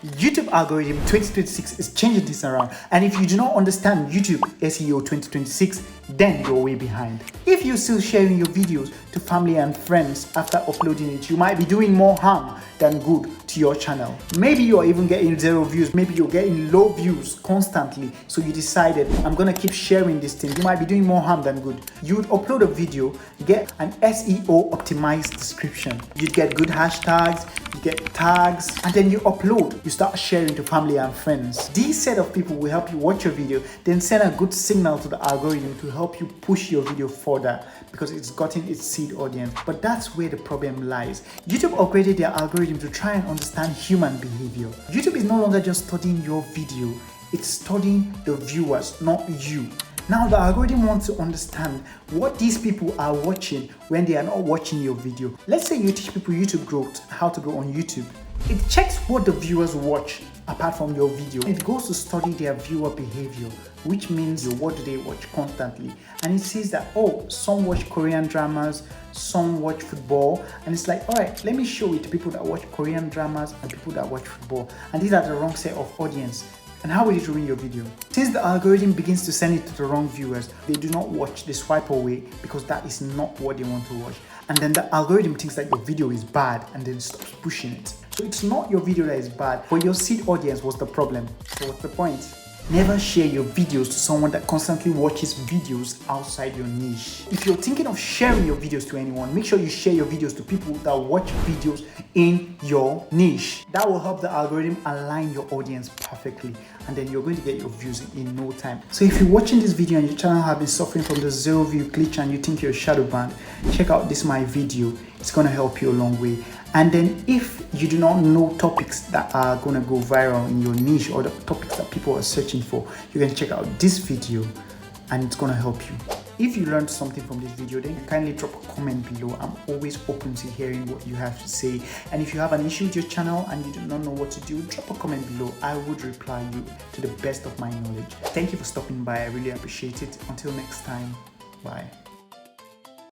YouTube algorithm 2026 is changing this around, and if you do not understand YouTube SEO 2026, then you're way behind. If you're still sharing your videos to family and friends after uploading it, you might be doing more harm than good to your channel. Maybe you're even getting 0 views, maybe you're getting low views constantly, so you decided, I'm gonna keep sharing this thing. You might be doing more harm than good. You would upload a video, get an SEO optimized description, you'd get good hashtags, you get tags, and then you upload. You start sharing to family and friends. These set of people will help you watch your video, then send a good signal to the algorithm to help you push your video further because it's gotten its seed audience. But that's where the problem lies. YouTube upgraded their algorithm to try and understand human behavior. YouTube is no longer just studying your video, it's studying the viewers, not you. Now the algorithm wants to understand what these people are watching when they are not watching your video. Let's say you teach people YouTube growth, how to grow on YouTube. It checks what the viewers watch apart from your video. It goes to study their viewer behavior, which means what do they watch constantly. And it says that, oh, some watch Korean dramas, some watch football. And it's like, all right, let me show it to people that watch Korean dramas and people that watch football. And these are the wrong set of audience. And how will it ruin your video? Since the algorithm begins to send it to the wrong viewers, they do not watch, they swipe away because that is not what they want to watch. And then the algorithm thinks that your video is bad and then stops pushing it. So it's not your video that is bad, but your seed audience was the problem. So what's the point? Never share your videos to someone that constantly watches videos outside your niche. If you're thinking of sharing your videos to anyone, make sure you share your videos to people that watch videos in your niche. That will help the algorithm align your audience perfectly, and then you're going to get your views in no time. So if you're watching this video and your channel has been suffering from the 0 view glitch and you think you're shadow banned, check out this my video. It's going to help you a long way. And then if you do not know topics that are going to go viral in your niche or the topics that people are searching for, you can check out this video and it's going to help you. If you learned something from this video, then kindly drop a comment below. I'm always open to hearing what you have to say. And if you have an issue with your channel and you do not know what to do, drop a comment below. I would reply you to the best of my knowledge. Thank you for stopping by. I really appreciate it. Until next time, bye.